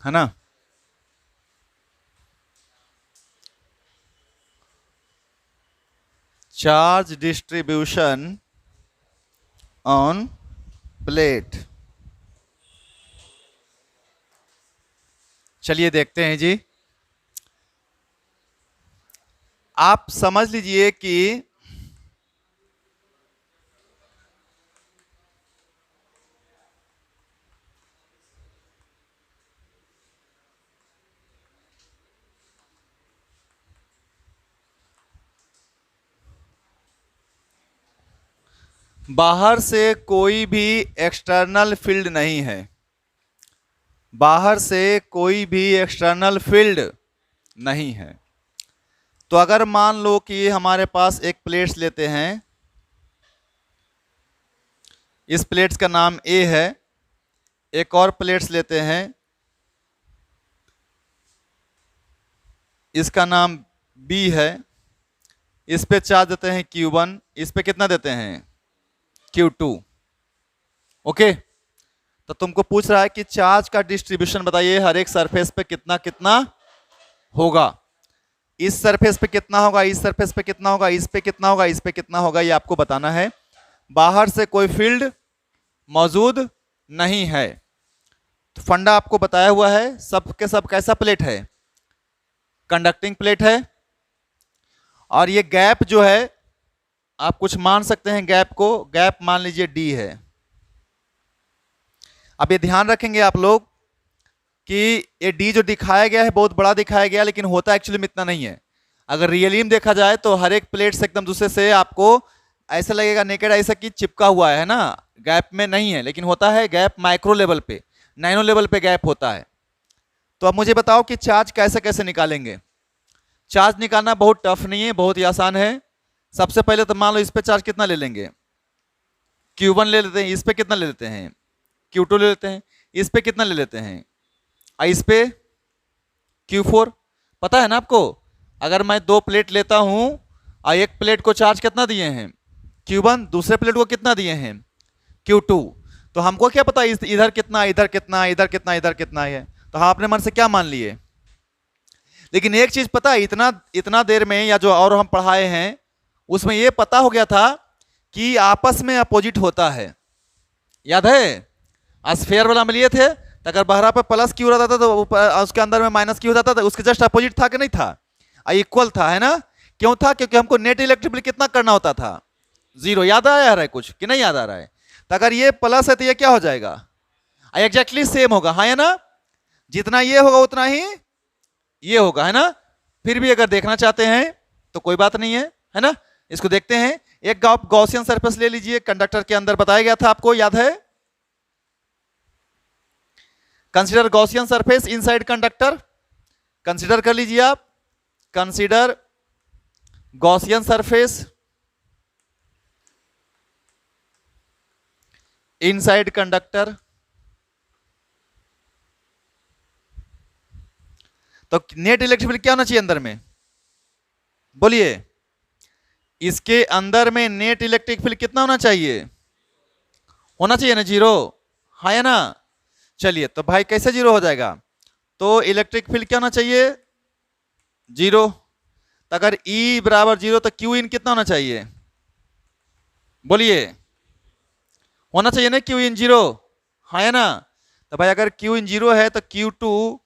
है ना। Charge distribution on plate. चलिए देखते हैं जी। आप समझ लीजिए कि बाहर से कोई भी एक्सटर्नल फील्ड नहीं है। बाहर से कोई भी एक्सटर्नल फील्ड नहीं है। तो अगर मान लो कि हमारे पास एक प्लेट्स लेते हैं, इस प्लेट्स का नाम ए है, एक और प्लेट्स लेते हैं, इसका नाम बी है, इस पे चार्ज देते हैं Q1, इस पे कितना देते हैं Q2। ओके, तो तुमको पूछ रहा है कि चार्ज का डिस्ट्रीब्यूशन बताइए हर एक सरफेस पे कितना कितना होगा। इस सरफेस पे कितना होगा, इस सरफेस पे कितना होगा, इस पे कितना होगा, इस पे कितना होगा, ये आपको बताना है। बाहर से कोई फील्ड मौजूद नहीं है। तो फंडा आपको बताया हुआ है, सब के सब कैसा प्लेट है, कंडक्टिंग प्लेट है। और ये गैप जो है आप कुछ मान सकते हैं, गैप को, गैप मान लीजिए डी है। अब ये ध्यान रखेंगे आप लोग कि ये डी जो दिखाया गया है बहुत बड़ा दिखाया गया, लेकिन होता एक्चुअली में इतना नहीं है। अगर रियली में देखा जाए तो हर एक प्लेट से एकदम दूसरे से आपको ऐसा लगेगा नेकेड ऐसा कि चिपका हुआ है ना, गैप में नहीं है, लेकिन होता है गैप माइक्रो लेवल पे, नैनो लेवल पे गैप होता है। तो अब मुझे बताओ कि चार्ज कैसे कैसे निकालेंगे। चार्ज निकालना बहुत टफ नहीं है, बहुत ही आसान है। सबसे पहले तो मान लो इस पे चार्ज कितना ले लेंगे, Q1 ले लेते हैं, इस पे कितना ले लेते हैं Q2 ले लेते हैं, इस पे कितना ले लेते हैं, इस पे Q4। पता है ना आपको, अगर मैं दो प्लेट लेता हूं और एक प्लेट को चार्ज कितना दिए हैं Q1, दूसरे प्लेट को कितना दिए हैं Q2, तो हमको क्या पता इधर कितना, इधर कितना, इधर कितना, इधर कितना है, तो हम अपने मन से क्या मान लिए। लेकिन एक चीज पता है, इतना इतना देर में या जो और हम पढ़ाए हैं उसमें ये पता हो गया था कि आपस में अपोजिट होता है। याद है, स्फेयर वाला में लिए थे, तो अगर बहरा पे प्लस क्यू रहता था तो उसके अंदर में माइनस क्यू जाता था, उसके जस्ट अपोजिट था कि नहीं था, इक्वल था, है ना। क्यों था, क्योंकि हमको नेट इलेक्ट्रिक बिल कितना करना होता था, जीरो। याद आ रहा है कुछ कि नहीं याद आ रहा है। तो अगर ये प्लस है तो ये क्या हो जाएगा, एग्जैक्टली सेम होगा, हाँ है ना। जितना ये होगा उतना ही ये होगा, है ना। फिर भी अगर देखना चाहते हैं तो कोई बात नहीं है ना। इसको देखते हैं। एक गॉसियन सरफेस ले लीजिए, कंडक्टर के अंदर बताया गया था आपको, याद है। Consider Gaussian surface inside conductor, consider कर लीजिए आप, consider Gaussian surface inside conductor. तो नेट इलेक्ट्रिक फील्ड क्या होना चाहिए अंदर में, बोलिए। इसके अंदर में नेट इलेक्ट्रिक फील्ड कितना होना चाहिए, होना चाहिए ना, जीरो, हाँ है ना। चलिए तो भाई कैसे जीरो हो जाएगा, तो इलेक्ट्रिक फील्ड क्या होना चाहिए, जीरो। तो अगर E बराबर जीरो तो क्यू इन कितना होना चाहिए, बोलिए। होना चाहिए ना क्यू इन जीरो, हाँ है ना। तो भाई अगर क्यू इन जीरो है तो Q2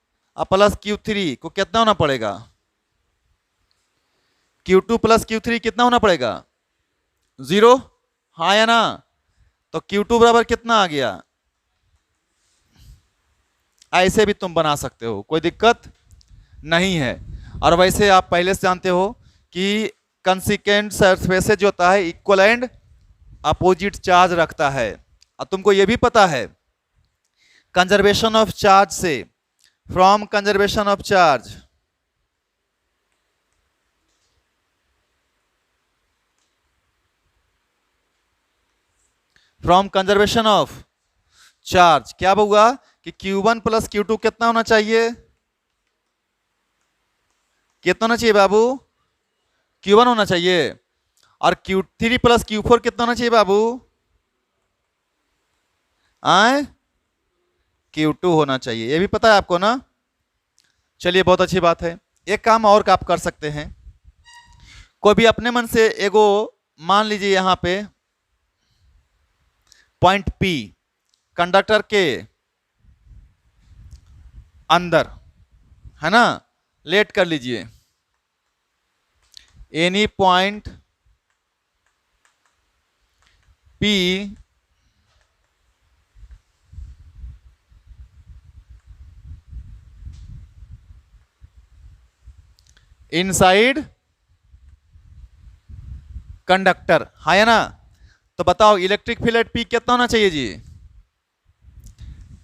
प्लस Q3 को कितना होना पड़ेगा, Q2 प्लस Q3 कितना होना पड़ेगा, जीरो, हाँ या ना। तो Q2 बराबर कितना आ गया, ऐसे भी तुम बना सकते हो, कोई दिक्कत नहीं है। और वैसे आप पहले से जानते हो कि कंसिक्वेंट सरफेस जो होता है इक्वल एंड अपोजिट चार्ज रखता है। और तुमको ये भी पता है कंजर्वेशन ऑफ चार्ज से, from conservation of charge, from conservation of charge क्या होगा कि Q1 प्लस Q2 कितना होना चाहिए, कितना होना चाहिए बाबू, Q1 होना चाहिए। और Q3 प्लस Q4 कितना होना चाहिए बाबू, आए Q2 होना चाहिए, ये भी पता है आपको ना। चलिए बहुत अच्छी बात है। एक काम और का आप कर सकते हैं, कोई भी अपने मन से एगो मान लीजिए यहां पे पॉइंट P कंडक्टर के अंदर है ना, लेट कर लीजिए any point P inside conductor, है ना। तो बताओ इलेक्ट्रिक फील्ड एट P कितना होना चाहिए जी?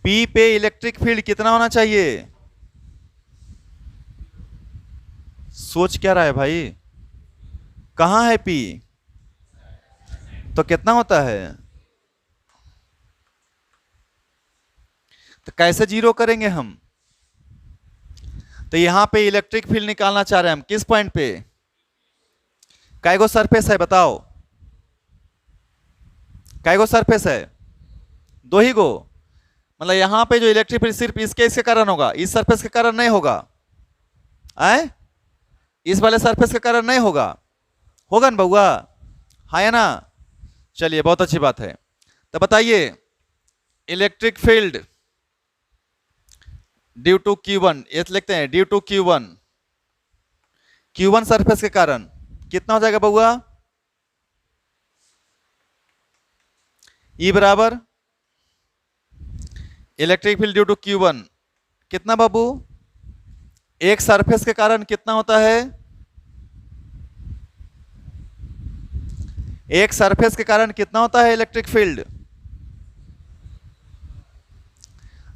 P पे इलेक्ट्रिक फील्ड कितना होना चाहिए? सोच क्या रहा है भाई, कहां है P? तो कितना होता है? तो कैसे जीरो करेंगे हम? तो यहां पे इलेक्ट्रिक फील्ड निकालना चाह रहे हैं हम, किस पॉइंट पे? कैगो सरफेस है बताओ, कैगो सरफेस है? दो ही गो। मतलब यहां पे जो इलेक्ट्रिक फील्ड सिर्फ इसके कारण होगा, इस सरफेस के कारण नहीं होगा, आए इस वाले सरफेस के कारण नहीं होगा, होगा ना बउआ, है ना। चलिए बहुत अच्छी बात है। तो बताइए electric field due to Q1, ये लिखते हैं ड्यू टू Q1 सरफेस के कारण कितना हो जाएगा बउआ? E बराबर electric field due to Q1 कितना बाबू? एक सरफेस के कारण कितना होता है? एक सरफेस के कारण कितना होता है इलेक्ट्रिक फील्ड?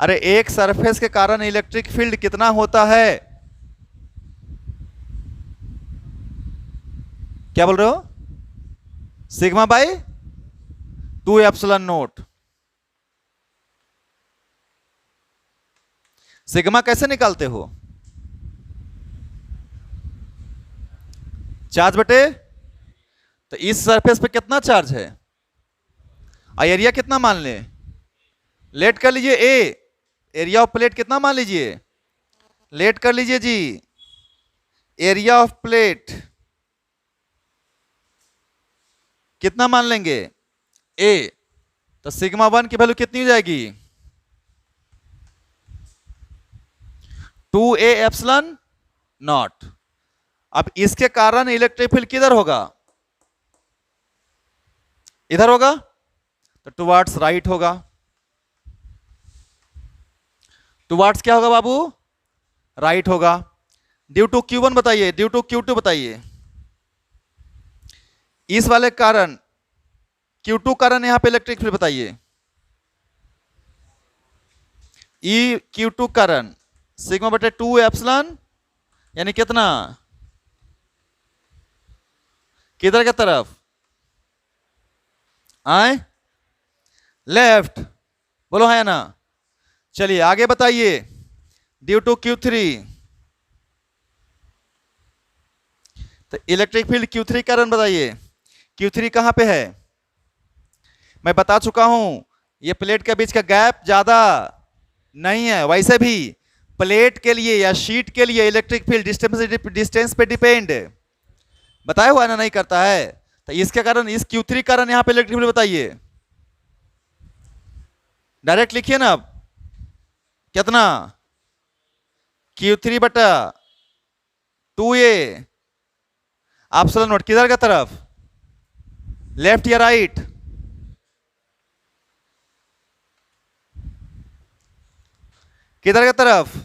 अरे एक सरफेस के कारण इलेक्ट्रिक फील्ड कितना होता है? क्या बोल रहे हो? Sigma by 2 epsilon note. Sigma कैसे निकालते हो? चार्ज बटे, तो इस सरफेस पे कितना चार्ज है, एरिया कितना मान ले? लेट कर लीजिए ए, एरिया ऑफ प्लेट कितना मान लीजिए? लेट कर लीजिए जी, एरिया ऑफ प्लेट कितना मान लेंगे? ए। तो सिग्मा 1 की वैल्यू कितनी हो जाएगी? 2a epsilon not. अब इसके कारण इलेक्ट्रिक फील्ड किधर होगा? इधर होगा, तो टुवार्ड्स राइट होगा। टुवार्ड्स क्या होगा बाबू? राइट होगा। ड्यू टू Q1 बताइए, ड्यू टू Q2 बताइए। इस वाले कारण Q2 कारण यहां पे इलेक्ट्रिक फील्ड बताइए। E Q2 कारण सिग्मा बटे 2 एप्सिलॉन, यानी कितना? किधर की तरफ? आए लेफ्ट, बोलो है ना। चलिए आगे बताइए, ड्यू टू Q3, तो इलेक्ट्रिक फील्ड Q3 कारण बताइए। Q3 कहां पे है? मैं बता चुका हूं, ये प्लेट के बीच का गैप ज्यादा नहीं है। वैसे भी प्लेट के लिए या शीट के लिए इलेक्ट्रिक फील्ड डिस्टेंस पे डिपेंड बताया हुआ ना, नहीं करता है। तो इसके कारण, इस Q3 कारण यहां पे इलेक्ट्रिक फील्ड बताइए। डायरेक्ट लिखिए ना, अब कितना? Q3 बटा 2a एप्सिलॉन नॉट, किधर का तरफ? लेफ्ट या राइट? किधर की तरफ?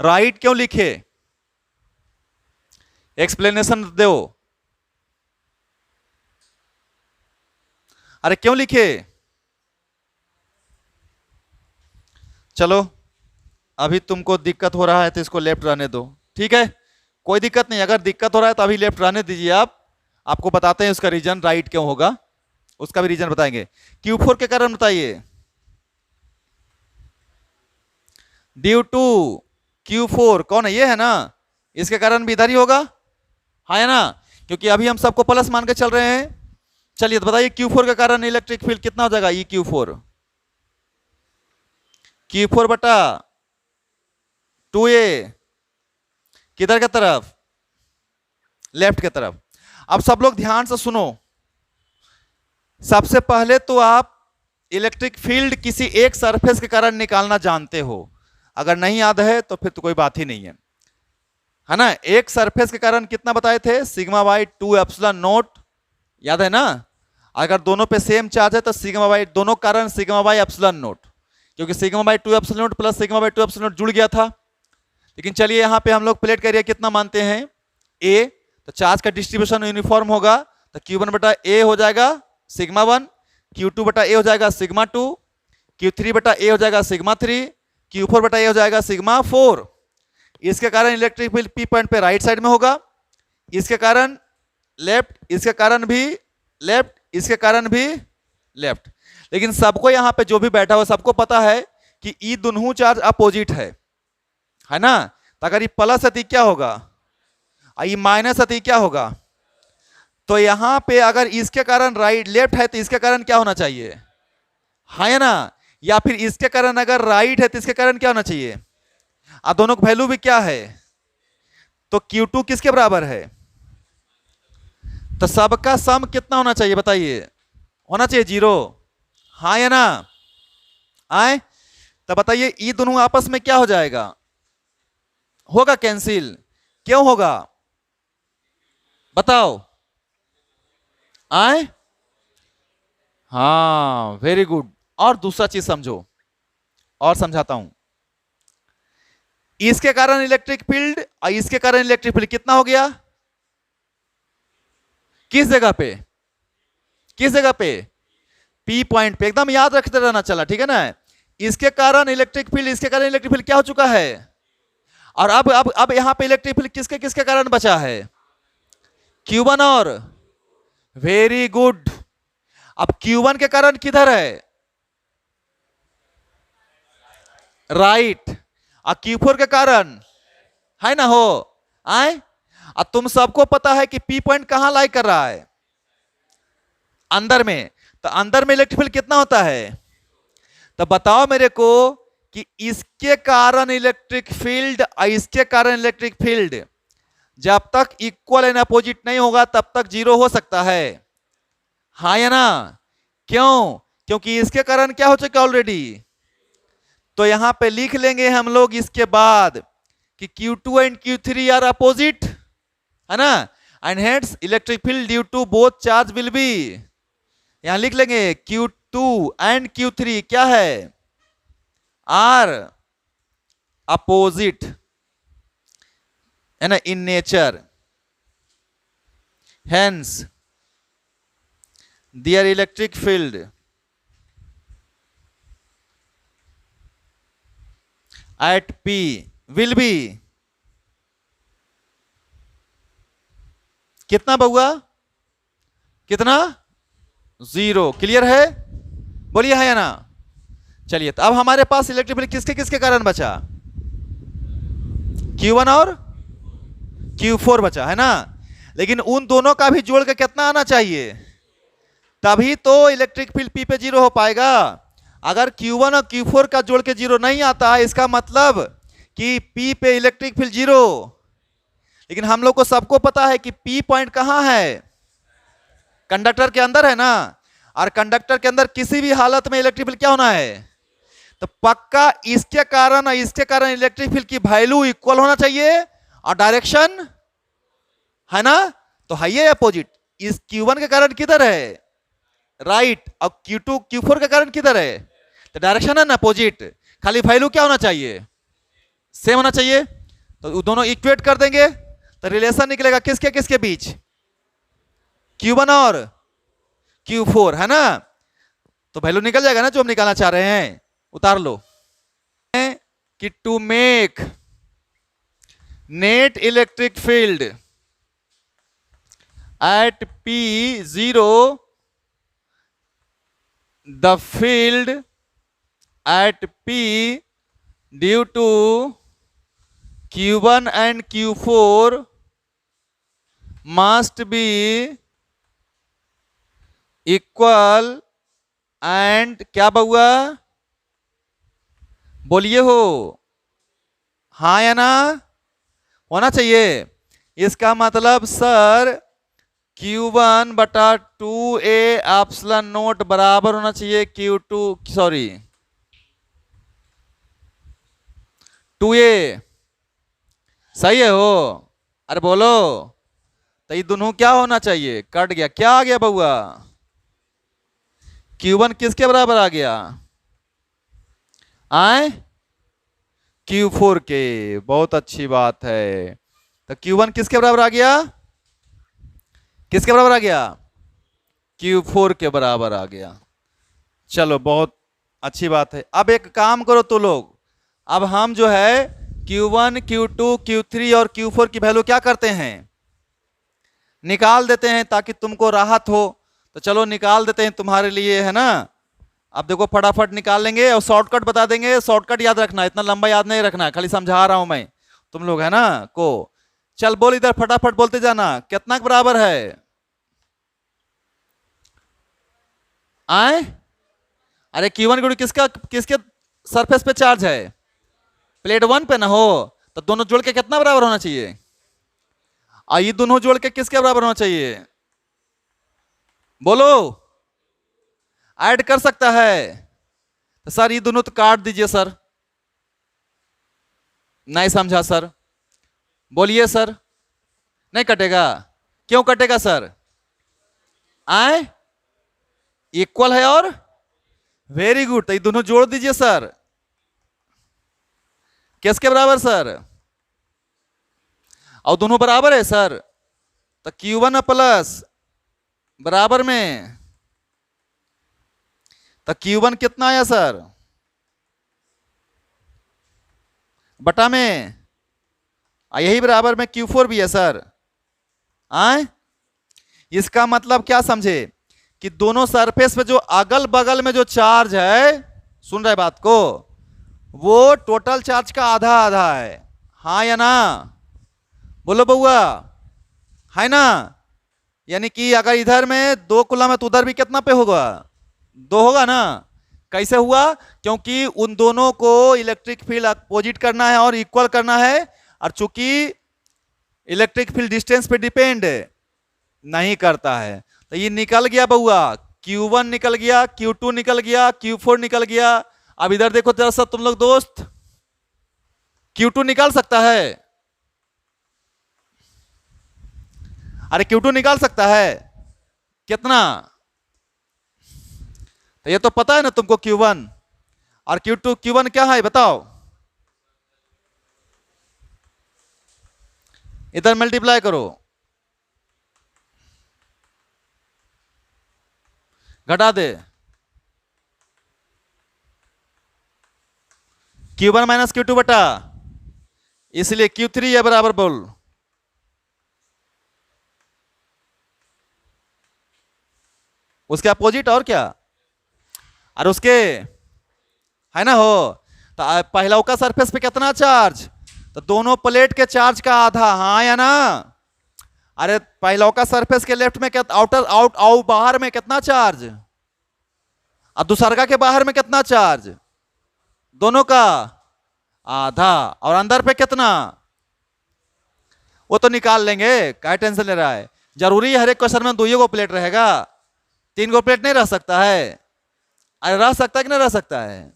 राइट। क्यों लिखे? एक्सप्लेनेशन दो। अरे क्यों लिखे? चलो अभी तुमको दिक्कत हो रहा है तो इसको लेफ्ट रहने दो, ठीक है, कोई दिक्कत नहीं। अगर दिक्कत हो रहा है तो अभी लेफ्ट रहने दीजिए। आप आपको बताते हैं उसका रीजन राइट क्यों होगा, उसका भी रीजन बताएंगे। Q4 के कारण बताइए। ड्यू टू Q4 कौन है? ये है ना, इसके कारण भी इधर ही होगा, है ना, क्योंकि अभी हम सबको प्लस मान के चल रहे हैं। चलिए तो बताइए Q4 के कारण इलेक्ट्रिक फील्ड कितना हो जाएगा? E Q4 Q4 बटा 2a, किधर की तरफ, लेफ्ट की तरफ। अब सब लोग ध्यान से सुनो, सबसे पहले तो आप इलेक्ट्रिक फील्ड किसी एक सरफेस के कारण निकालना जानते हो, अगर नहीं याद है तो फिर तो कोई बात ही नहीं है ना। एक सरफेस के कारण कितना बताए थे, सिग्मा बाई 2 एप्सिलॉन नोट, याद है ना। अगर दोनों पे सेम चार्ज है तो सिग्मा बाई, दोनों कारण सिग्मा बाई एप्सिलॉन नोट, क्योंकि sigma by 2 epsilon note plus sigma by 2 epsilon note जुड़ गया था। लेकिन चलिए यहाँ पे हम लोग प्लेट का एरिया कितना मानते हैं, ए, तो चार्ज का डिस्ट्रीब्यूशन यूनिफॉर्म होगा, तो Q1 बटा ए हो जाएगा सिग्मा 1, Q2 बटा ए हो जाएगा सिग्मा 2, Q3 बटा ए हो जाएगा सिग्मा 3, Q4 बटा ए हो जाएगा सिग्मा 4। इसके कारण इलेक्ट्रिक फील्ड पी पॉइंट पे राइट साइड में होगा, इसके कारण लेफ्ट, इसके कारण भी लेफ्ट, इसके कारण भी लेफ्ट। लेकिन सबको यहां पे जो भी बैठा हुआ सबको पता है कि ई दोनों चार्ज अपोजिट है ना। तो अगर ये प्लस है तो क्या होगा, ये माइनस है तो क्या होगा। तो यहां पे अगर इसके कारण राइट लेफ्ट है तो इसके कारण क्या होना चाहिए, है ना। या फिर इसके कारण अगर राइट है तो इसके कारण क्या होना चाहिए, दोनों का वैल्यू भी क्या है, तो Q2 किसके बराबर है, तो सबका सम कितना होना चाहिए बताइए, होना चाहिए 0, हाँ या ना। आए तो बताइए ये दोनों आपस में क्या हो जाएगा, होगा कैंसिल, क्यों होगा बताओ, आए, हाँ वेरी गुड। और दूसरा चीज समझो, और समझाता हूं, इसके कारण इलेक्ट्रिक फील्ड और इसके कारण इलेक्ट्रिक फील्ड कितना हो गया, किस जगह पे, किस जगह पे, पी पॉइंट पे, एकदम याद रखते रहना, चला ठीक है ना। इसके कारण इलेक्ट्रिक फील्ड, इसके कारण इलेक्ट्रिक फील्ड क्या हो चुका है, और अब यहां पे इलेक्ट्रिक फील्ड किसके किसके कारण बचा है, Q1 और, वेरी गुड। अब Q1 के कारण किधर है, राइट, और Q4 के कारण है ना, हो आए। अब तुम सबको पता है कि पी पॉइंट कहां लाई कर रहा है, अंदर में, तो अंदर में इलेक्ट्रिक फील्ड कितना होता है, तो बताओ मेरे को कि इसके कारण इलेक्ट्रिक फील्ड और इसके कारण इलेक्ट्रिक फील्ड जब तक इक्वल एंड अपोजिट नहीं होगा तब तक 0 हो सकता है, हाँ या ना। क्यों, क्योंकि इसके कारण क्या हो चुका ऑलरेडी, तो यहां पे लिख लेंगे हम लोग इसके बाद कि Q2 and Q3 are opposite, है ना, and hence electric field due to both charge will be, यहां लिख लेंगे Q2 एंड Q3 क्या है, आर अपोजिट, है ना, in nature, hence there electric field at P will be, कितना बहुआ, कितना, 0, क्लियर है, बोलिए है या ना। चलिए तो अब हमारे पास इलेक्ट्रिक फील्ड किसके किसके कारण बचा, Q1 और Q4 बचा, है ना। लेकिन उन दोनों का भी जोड़ के कितना आना चाहिए, तभी तो इलेक्ट्रिक फील्ड P पे 0 हो पाएगा। अगर Q1 और Q4 का जोड़ के 0 नहीं आता है, इसका मतलब कि P पे इलेक्ट्रिक फील्ड 0। लेकिन हम लोग को सबको पता है कि P पॉइंट कहां है, कंडक्टर के अंदर है ना, और कंडक्टर के अंदर किसी भी हालत में इलेक्ट्रिक फील्ड क्या होना है, तो पक्का इसके कारण और इसके कारण इलेक्ट्रिक फील्ड की वैल्यू इक्वल होना चाहिए, और डायरेक्शन है ना, तो है ये अपोजिट। इस Q1 के कारण किधर है, राइट, और Q2 Q4 के कारण किधर है, तो डायरेक्शन है ना अपोजिट, खाली वैल्यू क्या होना चाहिए, सेम होना चाहिए। तो दोनों इक्वेट कर देंगे तो रिलेशन निकलेगा किसके किसके बीच, Q1 और Q4, है ना। तो वैल्यू निकल जाएगा ना जो हम निकालना चाह रहे हैं, उतार लो कि to make net electric field at P0 the field at P due to Q1 and Q4 must be equal and क्या बहुआ बोलिए हो, हाँ या ना, होना चाहिए। इसका मतलब सर Q1/2A एप्सिलॉन नोट बराबर होना चाहिए Q2, सॉरी 2A। सही है हो, अरे बोलो, तो ये दोनों क्या होना चाहिए, कट गया, क्या आ गया बउआ, Q1 किसके बराबर आ गया, आए Q4 के। बहुत अच्छी बात है, तो Q1 किसके बराबर आ गया, किसके बराबर आ गया, Q4 के बराबर आ गया। चलो बहुत अच्छी बात है। अब एक काम करो तो लोग, अब हम जो है Q1, Q2, Q3 और Q4 की वैल्यू क्या करते हैं, निकाल देते हैं ताकि तुमको राहत हो। तो चलो निकाल देते हैं तुम्हारे लिए, है ना। अब देखो फटाफट निकाल लेंगे और शॉर्टकट बता देंगे, शॉर्टकट याद रखना, इतना लंबा याद नहीं रखना, खाली समझा रहा हूं मैं तुम लोग, है ना को। चल बोल इधर फटाफट बोलते जाना, कितना के बराबर है, आए, अरे Q1 किसका, किसके सरफेस पे चार्ज है, प्लेट 1 पे ना हो, तो दोनों जोड़ के कितना बराबर होना चाहिए, ये दोनों जोड़ के किसके बराबर होना चाहिए, बोलो, ऐड कर सकता है, तो सर ये दोनों तो काट दीजिए सर, नहीं समझा सर, बोलिए सर, नहीं कटेगा, क्यों कटेगा सर, आए, इक्वल है और वेरी गुड, तो ये दोनों जोड़ दीजिए सर, किसके बराबर सर, और दोनों बराबर है सर, तो Q1 प्लस बराबर में, तो Q1 कितना आया सर, बटा में, यही बराबर में Q4 भी है सर, आए, इसका मतलब क्या समझे कि दोनों सरफेस पे जो अगल बगल में जो चार्ज है, सुन रहे बात को, वो टोटल चार्ज का आधा आधा है, हाँ या ना, बोलो बउआ, है ना। यानी कि अगर इधर में 2 कूलम है तो उधर भी कितना पे होगा, 2 होगा ना। कैसे हुआ, क्योंकि उन दोनों को इलेक्ट्रिक फील्ड अपोजिट करना है और इक्वल करना है, और चूंकि इलेक्ट्रिक फील्ड डिस्टेंस पे डिपेंड नहीं करता है, तो ये निकल गया बउआ, Q1 निकल गया, Q2 निकल गया, Q4 निकल गया। अब इधर देखो जरा सा तुम लोग दोस्त, Q2 निकाल सकता है, अरे Q2 निकाल सकता है कितना, तो ये तो पता है ना तुमको Q1 और Q2, Q1 क्या है बताओ, इधर मल्टीप्लाई करो, घटा दे, Q1 माइनस Q2 बटा, इसलिए Q3 है बराबर, बोल उसके अपोजिट और क्या, और उसके, है ना हो, तो पहला का सरफेस पे कितना चार्ज, तो दोनों प्लेट के चार्ज का आधा, हाँ या ना। अरे पहला का सरफेस के लेफ्ट में क्या, आउटर आउट बाहर में कितना चार्ज, और दूसरा के बाहर में कितना चार्ज, दोनों का आधा, और अंदर पे कितना, वो तो निकाल लेंगे, क्या टेंशन ले रहा है। जरूरी है हर एक क्वेश्चन में 2 गो प्लेट रहेगा, 3 गो प्लेट नहीं रह सकता है, अरे रह सकता है कि नहीं रह सकता है।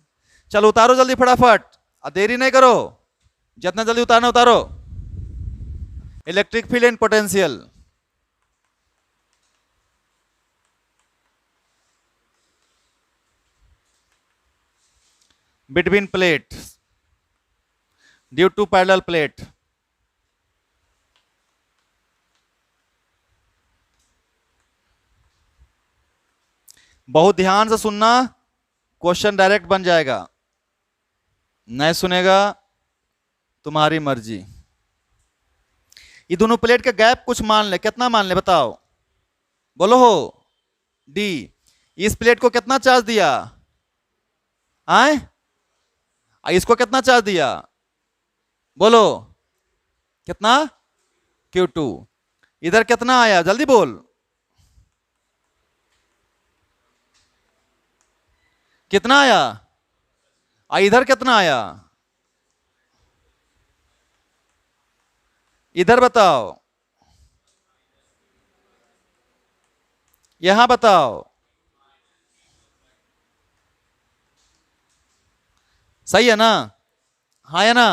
चलो उतारो जल्दी फटाफट, देरी नहीं करो, जितना जल्दी उतारना उतारो। Electric field and potential, between plate due to parallel plate. बहुत ध्यान से सुनना, क्वेश्चन डायरेक्ट बन जाएगा, नहीं सुनेगा तुम्हारी मर्जी। ये दोनों प्लेट का गैप कुछ मान ले, कितना मान ले बताओ, बोलो हो, डी। इस प्लेट को कितना चार्ज दिया, आए, इसको कितना चार्ज दिया, बोलो कितना, Q2, इधर कितना आया जल्दी बोल, कितना आया, इधर कितना आया, इधर बताओ, यहां बताओ, सही है ना, हाँ है ना।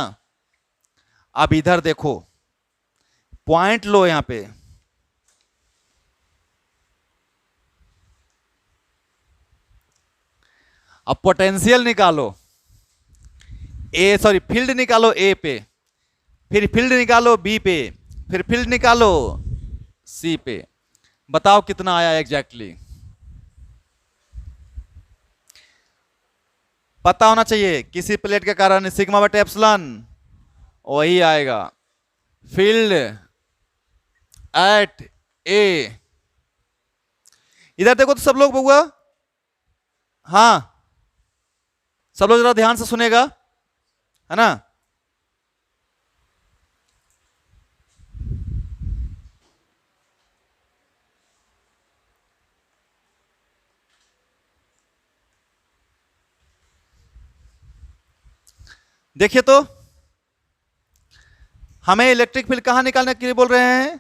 अब इधर देखो, पॉइंट लो यहां पे, अब पोटेंशियल निकालो, ए सॉरी फील्ड निकालो ए पे, फिर फील्ड निकालो बी पे, फिर फील्ड निकालो सी पे, बताओ कितना आया एग्जैक्टली exactly? पता होना चाहिए किसी प्लेट के कारण सिग्मा बटे एप्सिलॉन वही आएगा, फील्ड एट ए। इधर देखो तो सब लोग बउआ, हाँ सब लोग जरा ध्यान से सुनेगा, है ना। देखिए तो हमें इलेक्ट्रिक फील्ड कहां निकालने के लिए बोल रहे हैं,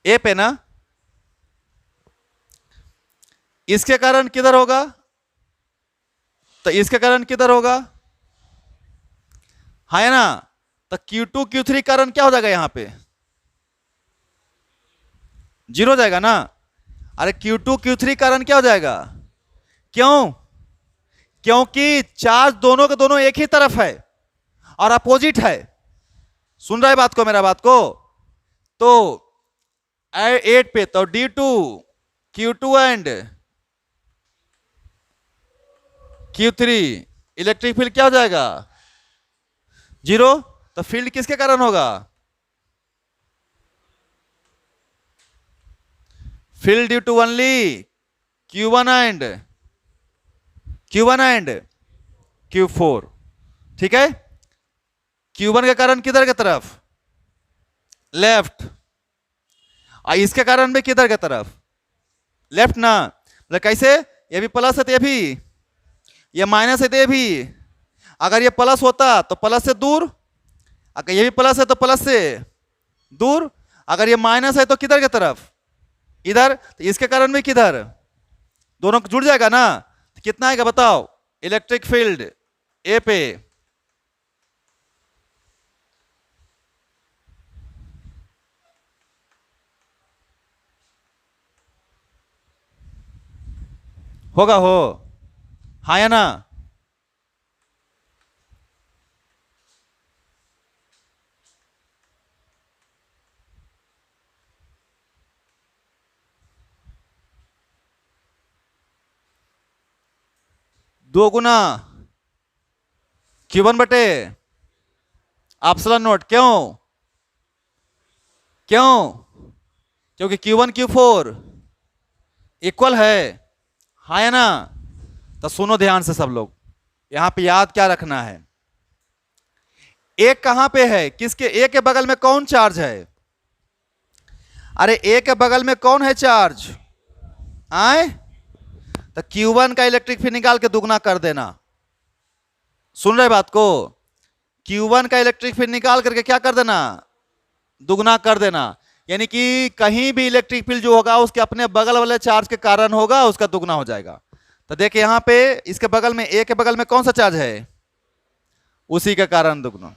ए पे ना। इसके कारण किधर होगा, तो इसके कारण किधर होगा, है ना। तो Q2 Q3 कारण क्या हो जाएगा, यहां पे जीरो हो जाएगा ना। अरे Q2 Q3 कारण क्या हो जाएगा, क्यों, क्योंकि चार्ज दोनों के दोनों एक ही तरफ है और अपोजिट है। सुन रहा है बात को, मेरा बात को। तो 8 पे तो D2 Q2 and Q3 electric field क्या हो जाएगा, जीरो। तो फील्ड किसके कारण होगा, field due to only Q1 and Q4, ठीक है। Q1 के कारण किधर की तरफ, लेफ्ट, और इसके कारण भी किधर की तरफ, लेफ्ट ना। मतलब कैसे, ये भी प्लस है तो ये भी, ये माइनस है तो ये भी। अगर ये प्लस होता तो प्लस से दूर, अगर ये भी प्लस है तो प्लस से दूर, अगर ये माइनस है तो किधर की तरफ, इधर। तो इसके कारण भी किधर, दोनों जुड़ जाएगा ना। तो कितना आएगा बताओ, इलेक्ट्रिक फील्ड ए पे होगा, हो हाँ या ना। दो गुना Q1 बटे एप्सिलॉन नॉट, क्यों, क्यों, क्योंकि Q1 Q4 इक्वल है, हाँ या ना। तो सुनो ध्यान से सब लोग, यहां पे याद क्या रखना है, एक कहां पे है, किसके, ए के बगल में कौन चार्ज है, अरे ए के बगल में कौन है चार्ज, आए। तो Q1 का इलेक्ट्रिक फील्ड निकाल के दुगना कर देना, सुन रहे बात को। Q1 का इलेक्ट्रिक फील्ड निकाल करके क्या कर देना, दुगना कर देना। यानी कि कहीं भी इलेक्ट्रिक फील्ड जो होगा उसके अपने बगल वाले चार्ज के कारण होगा, उसका दुगना हो जाएगा। तो देखिए यहां पे इसके बगल में, ए के बगल में कौन सा चार्ज है, उसी के कारण दुगना।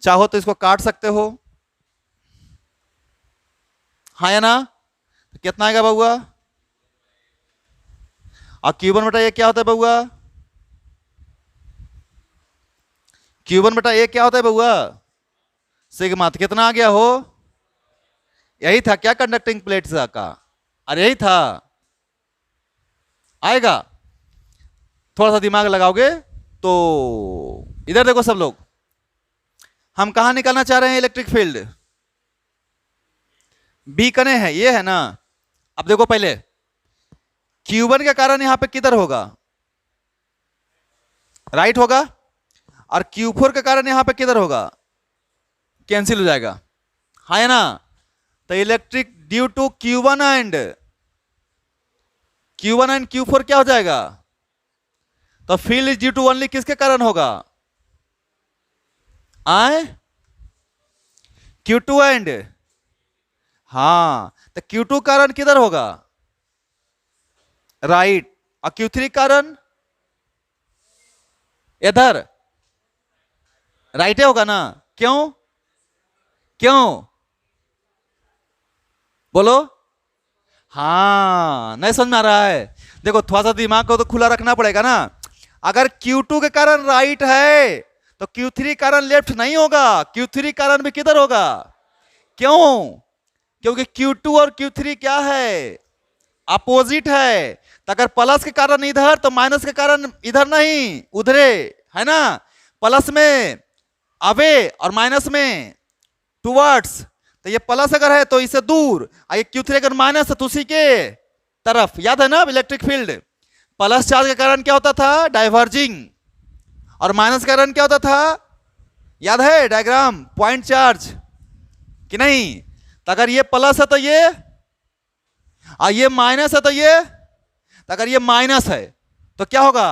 चाहो तो इसको काट सकते हो, हाँ या ना। तो कितना आएगा बउआ, और Q1 बटा ए क्या होता है बउआ, Q1 बटा ए क्या होता है बउआ, सिग्मा। तो कितना आ गया हो, यही था क्या कंडक्टिंग प्लेट का, अरे यही था, आएगा। थोड़ा सा दिमाग लगाओगे तो। इधर देखो सब लोग, हम कहां निकालना चाह रहे हैं इलेक्ट्रिक फील्ड, बी कने है, ये है ना। अब देखो पहले Q1 के कारण यहां पे किधर होगा, राइट होगा, और Q4 के कारण यहां पे किधर होगा, कैंसिल हो जाएगा, है ना। तो electric due to Q1 and Q4 क्या हो जाएगा, तो field is due to only किसके कारण होगा? आए Q2 एंड, हाँ, तो Q2 कारण किधर होगा? राइट। और Q3 कारण इधर राइट होगा ना? क्यों? क्यों बोलो? हाँ, नहीं समझ में आ रहा है? देखो थोड़ा सा दिमाग को तो खुला रखना पड़ेगा ना। अगर Q2 के कारण राइट है तो Q3 कारण लेफ्ट नहीं होगा, Q3 कारण भी किधर होगा? क्यों? क्योंकि Q2 और Q3 क्या है? अपोजिट है। तो अगर प्लस के कारण इधर तो माइनस के कारण इधर नहीं, उधरे, है ना? प्लस में अवे और माइनस में टुवर्ड्स। तो ये प्लस अगर है तो इससे दूर, और ये Q3 अगर माइनस है तो उसी के तरफ। याद है ना इलेक्ट्रिक फील्ड? प्लस चार्ज के कारण क्या होता था? डाइवर्जिंग। और माइनस के कारण क्या होता था? याद है डायग्राम? पॉइंट चार्ज कि नहीं? तो अगर ये प्लस है तो ये, और ये माइनस है तो ये, तो अगर ये माइनस है तो क्या होगा?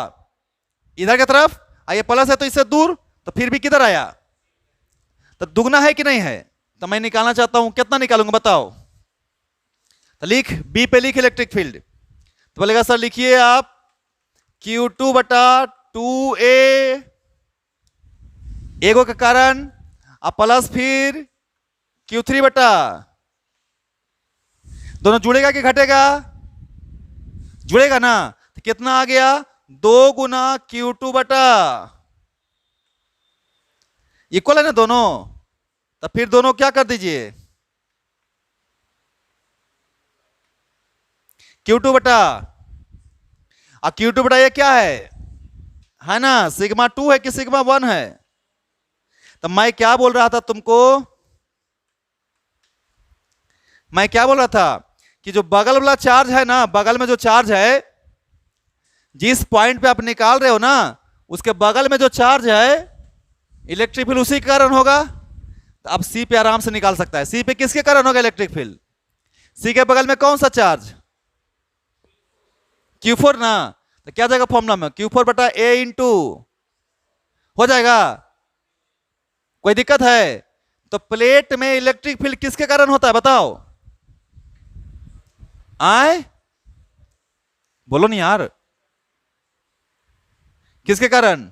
इधर की तरफ। और ये प्लस है तो इससे दूर, तो फिर भी किधर आया? तो दुगना है कि नहीं है? तो मैं निकालना चाहता हूं, कितना निकालूंगा बताओ? तो लिख, बी पे लिख इलेक्ट्रिक फील्ड। तो बोलेगा सर लिखिए आप Q2 बटा 2a एगो के कारण, और प्लस फिर Q3 बटा, दोनों जुड़ेगा कि घटेगा? जुड़ेगा ना? तो कितना आ गया? 2 गुना Q2 बटा, इक्वल है ना दोनों? तो फिर दोनों क्या कर दीजिए? Q2 बटा, और Q2 बटा ये क्या है ना? सिग्मा 2 है कि सिग्मा 1 है? तो मैं क्या बोल रहा था तुमको? मैं क्या बोल रहा था कि जो बगल वाला चार्ज है ना, बगल में जो चार्ज है, जिस पॉइंट पे आप निकाल रहे हो ना, उसके बगल में जो चार्ज है, इलेक्ट्रिक फील्ड उसी के कारण होगा। तो अब सी पे आराम से निकाल सकता है। सी पे किसके कारण होगा इलेक्ट्रिक फील्ड? सी के बगल में कौन सा चार्ज? Q4 ना? तो क्या जाएगा फॉर्मूला में? Q4 बटा A इंटू, हो जाएगा? कोई दिक्कत है? तो प्लेट में इलेक्ट्रिक फील्ड किसके कारण होता है बताओ? आए बोलो नहीं यार, किसके कारण?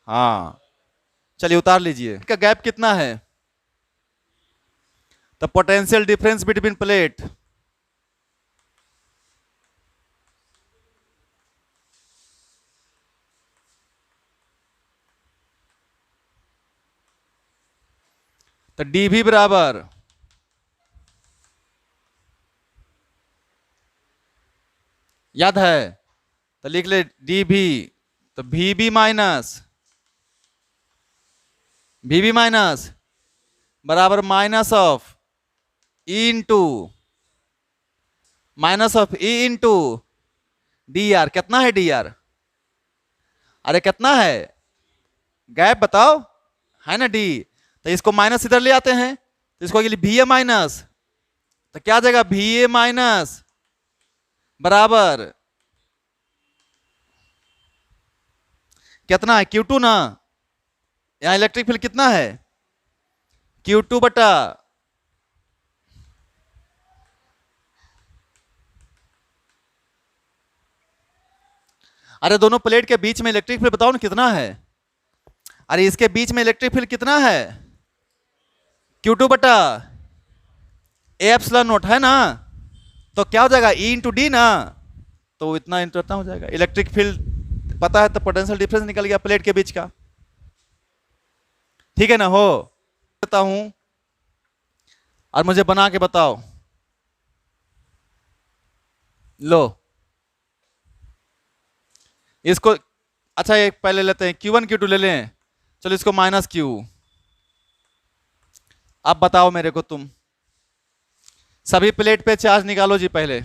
हाँ, चलिए उतार लीजिए। इसका गैप कितना है? The potential difference between plate, तो डी भी बराबर, याद है? तो लिख ले डी भी, तो वी बी माइनस बराबर minus of E into, minus of E into D R. कितना है डी आर? अरे कितना है? गैप बताओ, है ना डी? तो इसको माइनस इधर ले आते हैं, तो इसको वी ए माइनस, तो क्या आ जाएगा? वी ए माइनस बराबर कितना है? Q2 ना? यहां इलेक्ट्रिक फील्ड कितना है? Q2 बटा, अरे दोनों प्लेट के बीच में इलेक्ट्रिक फील्ड बताओ ना कितना है? अरे इसके बीच में इलेक्ट्रिक फील्ड कितना है? Q2 बटा ए एप्सिलॉन नॉट, है ना? तो क्या हो जाएगा? E इंटू डी ना? तो इतना इंटू इतना हो जाएगा। इलेक्ट्रिक फील्ड पता है तो पोटेंशियल डिफरेंस निकल गया प्लेट के बीच का। ठीक है ना? हो बताता हूं और मुझे बना के बताओ। लो इसको, अच्छा एक पहले लेते हैं Q1 Q2 ले लें। चलो इसको माइनस Q। अब बताओ मेरे को तुम, सभी प्लेट पे चार्ज निकालो जी। पहले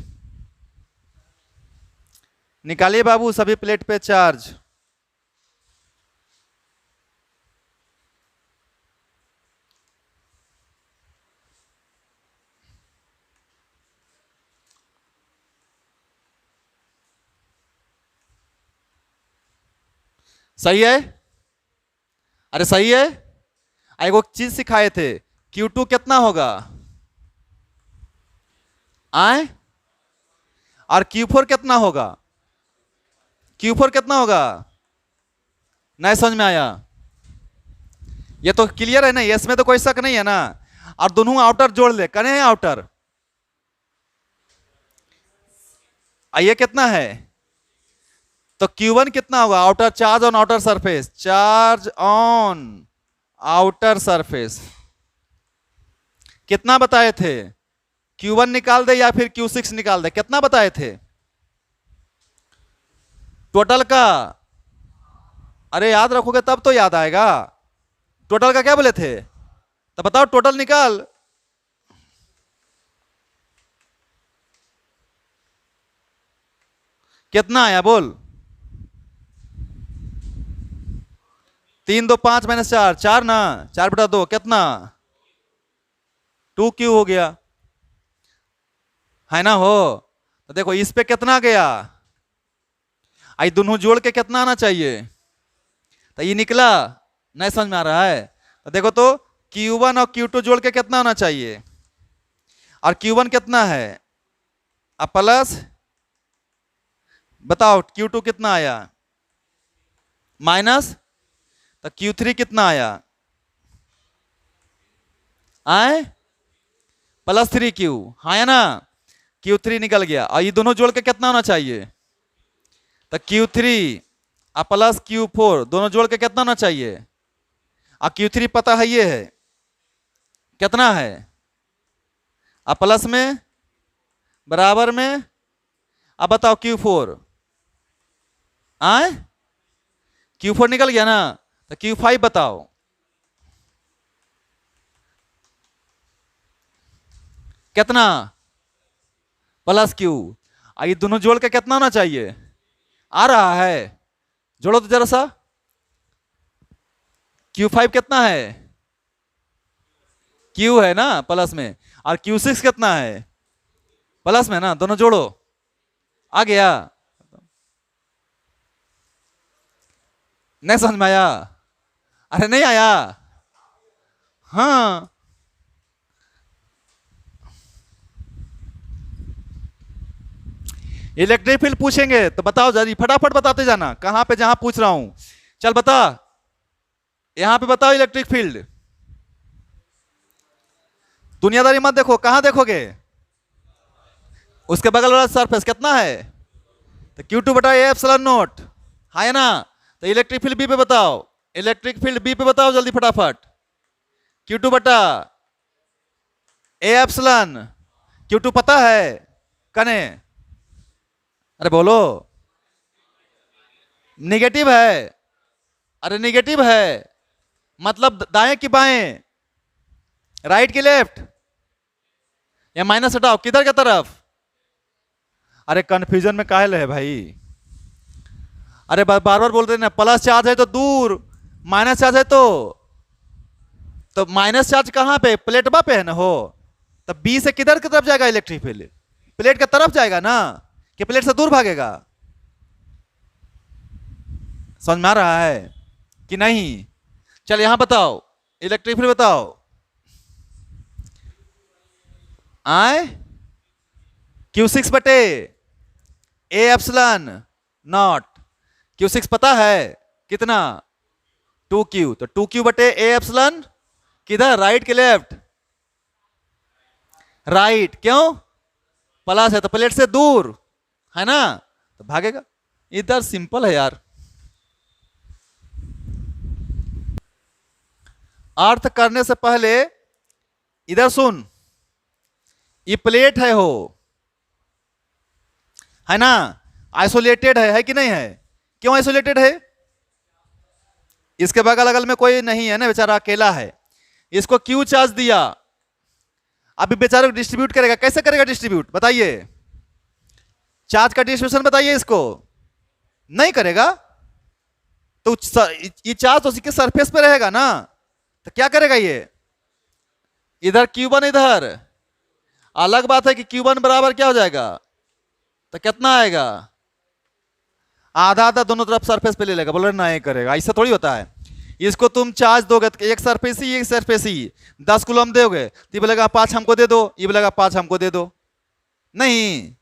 निकालिए बाबू सभी प्लेट पे चार्ज। सही है? अरे सही है। एक वो चीज सिखाए थे, Q2 कितना होगा आए, और Q4 कितना होगा? Q4 कितना होगा? नहीं समझ में आया? ये तो क्लियर है ना, इसमें तो कोई शक नहीं है ना। और दोनों आउटर जोड़ ले, कने हैं आउटर, ये कितना है? तो Q1 कितना होगा? Outer charge on outer surface, charge on outer surface कितना बताए थे? Q1 निकाल दे या फिर Q6 निकाल दे, कितना बताए थे टोटल का? अरे याद रखोगे तब तो याद आएगा। टोटल का क्या बोले थे? तो बताओ टोटल निकाल। कितना आया बोल? 3 2 5 -4, 4 ना, 4/2 कितना? 2Q हो गया, है ना? हो तो देखो इस पे कितना गया, आई दोनों जोड़ के कितना आना चाहिए? तो ये निकला, नहीं समझ में आ रहा है? तो देखो तो Q1 और Q2 जोड़ के कितना होना चाहिए? और Q1 कितना है? अब प्लस, बताओ Q2 कितना आया? माइनस, तो Q3 कितना आया? आए +3Q, हाँ है ना? Q3 निकल गया, और ये दोनों जोड़ के कितना होना चाहिए? तो Q3 और प्लस Q4 दोनों जोड़ के कितना होना चाहिए? और Q3 पता है ये है कितना है, अब प्लस में बराबर में, अब बताओ Q4 आए, Q4 निकल गया ना, तो Q5 बताओ कितना? +Q, ये दोनों जोड़ के कितना होना चाहिए? आ रहा है, जोड़ो तो जरा सा। Q5 कितना है? Q है ना प्लस में, और Q6 कितना है? प्लस में ना, दोनों जोड़ो, आ गया? नहीं समझ में आया? अरे नहीं आया? हाँ, इलेक्ट्रिक फील्ड पूछेंगे तो बताओ जल्दी, फटाफट बताते जाना कहां पे, जहां पूछ रहा हूं। चल बता, यहां पे बताओ इलेक्ट्रिक फील्ड। दुनियादारी मत देखो, कहां देखोगे? उसके बगल वाला सरफेस कितना है? तो Q2/A ε0, हाँ है ना? तो इलेक्ट्रिक फील्ड बी पे बताओ, इलेक्ट्रिक फील्ड बी पे बताओ जल्दी फटाफट। Q2/A ε, Q2 पता है कने? अरे बोलो, निगेटिव है। अरे निगेटिव है मतलब दाएं की बाएं, राइट की लेफ्ट, या माइनस हटाओ किधर की तरफ? अरे कंफ्यूजन में काहे है भाई? अरे बार बार बोल रहे ना, प्लस चार्ज है तो दूर, माइनस चार्ज है तो माइनस चार्ज कहां पे? प्लेटबा पे है ना? हो तो बी से किधर की तरफ जाएगा इलेक्ट्रिक फील्ड? प्लेट की तरफ जाएगा ना, कि प्लेट से दूर भागेगा? समझ में आ रहा है कि नहीं? चल यहां बताओ, इलेक्ट्रिक फील्ड बताओ आए, Q6/A ε0, Q6 पता है कितना? 2Q, तो 2Q/A ε, किधर, राइट के लेफ्ट? राइट, क्यों? प्लस है तो प्लेट से दूर, है ना? तो भागेगा। इधर सिंपल है यार। अर्थ करने से पहले इधर सुन, ये प्लेट है ना? आइसोलेटेड है कि नहीं है? क्यों आइसोलेटेड है? इसके बगल अगल में कोई नहीं है ना, बेचारा अकेला है। इसको क्यू चार्ज दिया, अभी बेचारे को डिस्ट्रीब्यूट करेगा, कैसे करेगा डिस्ट्रीब्यूट बताइए? चार्ज का डिस्ट्रीब्यूशन बताइए इसको, नहीं करेगा। तो ये चार्ज तो उसके सरफेस पे रहेगा ना, तो क्या करेगा ये? इधर Q1, इधर अलग बात है कि Q1 बराबर क्या हो जाएगा, तो कितना आएगा? आधा आधा दोनों तरफ सरफेस पे ले लेगा, बोल रहे नहीं करेगा, ऐसा थोड़ी होता है। इसको तुम चार्ज दोगे तो एक सरफेस ही, एक सरफेस ही 10 कूलम दोगे तो ये बोलेगा 5 हमको दे दो, ये बोलेगा 5 हमको दे दो। नहीं,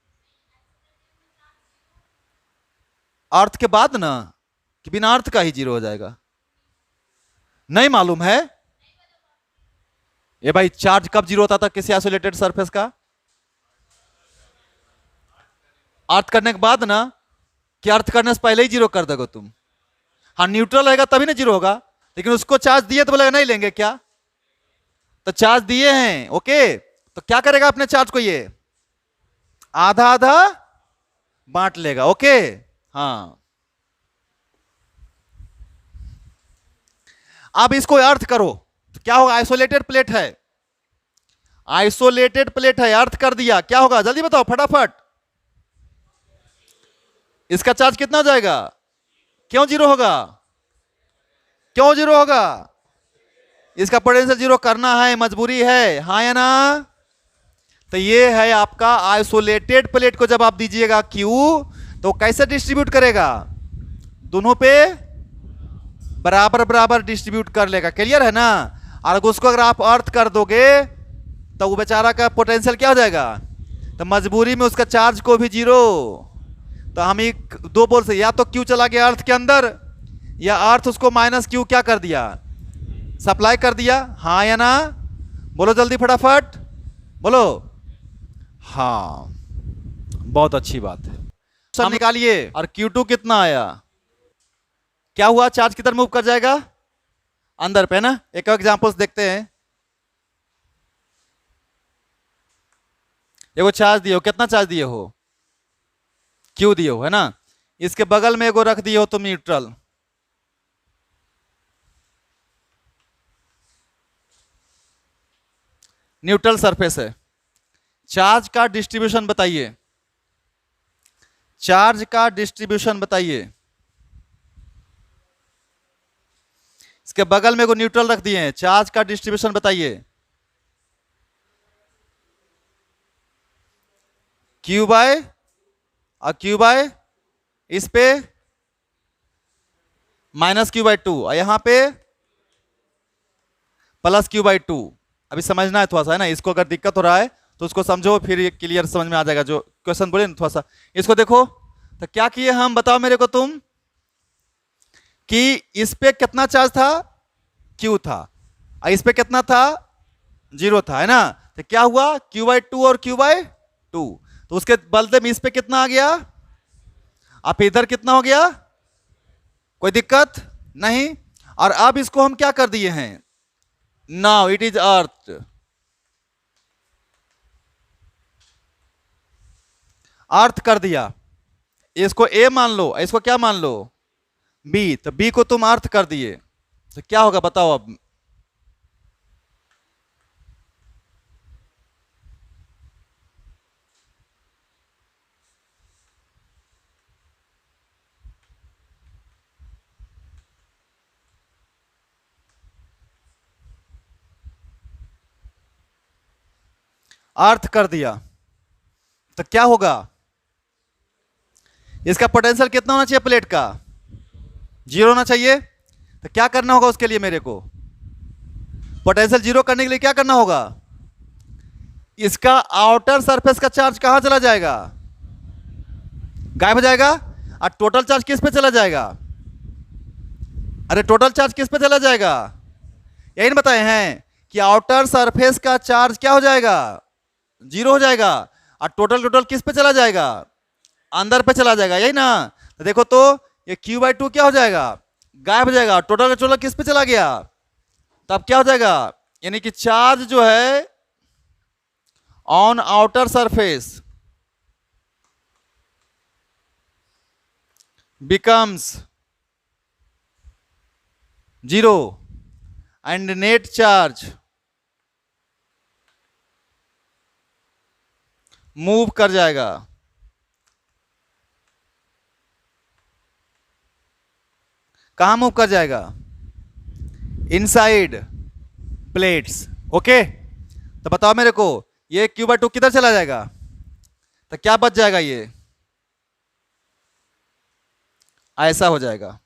अर्थ के बाद ना, कि बिना अर्थ का ही जीरो हो जाएगा। नहीं मालूम है ये भाई, चार्ज कब जीरो होता था किसी आइसोलेटेड सरफेस का? अर्थ करने के बाद ना, कि अर्थ करने से पहले ही जीरो कर दोगे तुम। हाँ न्यूट्रल रहेगा तभी ना जीरो होगा, लेकिन उसको चार्ज दिए तो बोलेगा नहीं लेंगे क्या, तो चार्ज दिए हैं ओके, तो क्या करेगा अपने चार्ज को, ये आधा आधा बांट लेगा ओके। हाँ अब इसको अर्थ करो तो क्या होगा, आइसोलेटेड प्लेट है, आइसोलेटेड प्लेट है, अर्थ कर दिया, क्या होगा जल्दी बताओ फटाफट। इसका चार्ज कितना हो जाएगा, क्यों जीरो होगा, क्यों जीरो होगा, इसका पोटेंशियल जीरो करना है, मजबूरी है, हाँ या ना। तो ये है आपका आइसोलेटेड प्लेट को जब आप दीजिएगा क्यू, तो कैसे डिस्ट्रीब्यूट करेगा, दोनों पे बराबर बराबर डिस्ट्रीब्यूट कर लेगा, क्लियर है ना। और उसको अगर आप अर्थ कर दोगे तो वो बेचारा का पोटेंशियल क्या हो जाएगा, तो मजबूरी में उसका चार्ज को भी जीरो। तो हम एक दो बोल से, या तो क्यू चला गया अर्थ के अंदर, या अर्थ उसको माइनस क्यू क्या कर दिया, सप्लाई कर दिया, हाँ या ना, बोलो जल्दी फटाफट बोलो। हाँ बहुत अच्छी बात है, सर निकालिए। और Q2 कितना आया, क्या हुआ, चार्ज किधर मूव कर जाएगा, अंदर पे ना। एक एग्जांपल्स देखते हैं, एगो चार्ज दिए हो, कितना चार्ज दिए हो, Q दिए हो है ना, इसके बगल में एगो रख दिए हो तुम न्यूट्रल, न्यूट्रल सरफेस है, चार्ज का डिस्ट्रीब्यूशन बताइए, चार्ज का डिस्ट्रीब्यूशन बताइए। इसके बगल में एगो न्यूट्रल रख दिए हैं, चार्ज का डिस्ट्रीब्यूशन बताइए। Q बाय और Q बाय इस पे माइनस Q बाय 2 और यहां पे प्लस Q बाय 2। अभी समझना है थोड़ा सा है ना, इसको अगर दिक्कत हो रहा है तो उसको समझो, फिर ये क्लियर समझ में आ जाएगा। जो क्वेश्चन बोले ना थोड़ा सा इसको देखो, तो क्या किए हम, बताओ मेरे को तुम, कि इस पे कितना चार्ज था, Q था, और इस पे कितना था, 0 था है ना। तो क्या हुआ, Q बाय 2 और Q बाय 2, तो उसके बदले में इस पे कितना आ गया, अब इधर कितना हो गया, कोई दिक्कत नहीं। और अब इसको हम क्या कर दिए हैं, नाउ इट इज अर्थ, अर्थ कर दिया। इसको ए मान लो, इसको क्या मान लो, बी, तो बी को तुम अर्थ कर दिए, तो क्या होगा बताओ अब, अर्थ कर दिया तो क्या होगा, इसका पोटेंशियल कितना होना चाहिए प्लेट का, 0 होना चाहिए। तो क्या करना होगा उसके लिए, मेरे को पोटेंशियल 0 करने के लिए क्या करना होगा, इसका आउटर सरफेस का चार्ज कहां चला जाएगा, गायब हो जाएगा, और टोटल चार्ज किस पे चला जाएगा, अरे टोटल चार्ज किस पे चला जाएगा, यही बताए हैं कि आउटर सरफेस का चार्ज क्या हो जाएगा, 0 हो जाएगा, और टोटल टोटल किस पे चला जाएगा, अंदर पे चला जाएगा, यही ना। तो देखो तो ये Q बाय 2 क्या हो जाएगा, गायब हो जाएगा, टोटल का टोटल किस पे चला गया, तब क्या हो जाएगा, यानी कि चार्ज जो है on outer surface becomes 0 and net charge move कर जाएगा, कहां मूव कर जाएगा, इनसाइड प्लेट्स ओके। तो बताओ मेरे को, ये Q बाय 2 किधर चला जाएगा, तो क्या बच जाएगा, ये ऐसा हो जाएगा।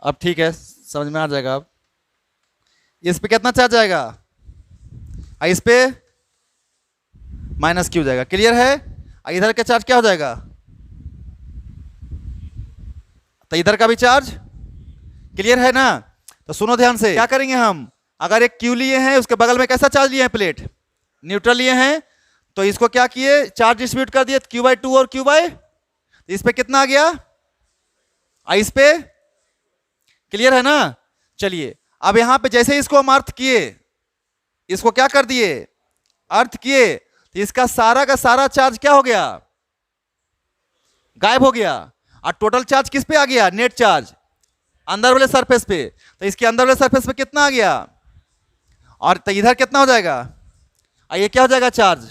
अब ठीक है, समझ में आ जाएगा। अब इस पे कितना चार्ज आएगा, इस पे माइनस क्यू जाएगा, क्लियर है। इधर का चार्ज क्या हो जाएगा, तो इधर का भी चार्ज क्लियर है ना। तो सुनो ध्यान से, क्या करेंगे हम, अगर एक क्यू लिए हैं उसके बगल में कैसा चार्ज लिए हैं, प्लेट न्यूट्रल लिए हैं, तो इसको क्या किए, चार्ज डिस्ट्रीब्यूट कर दिए Q/2 और Q/, इस पे कितना आ गया, इस पे क्लियर है ना। चलिए अब यहां पे जैसे इसको हम अर्थ किए, इसको क्या कर दिए, अर्थ किए, तो इसका सारा का सारा चार्ज क्या हो गया, गायब हो गया। और टोटल चार्ज किस पे आ गया, नेट चार्ज अंदर वाले सरफेस पे। तो इसके अंदर वाले सरफेस पे कितना आ गया, और तो इधर कितना हो जाएगा, ये क्या हो जाएगा चार्ज,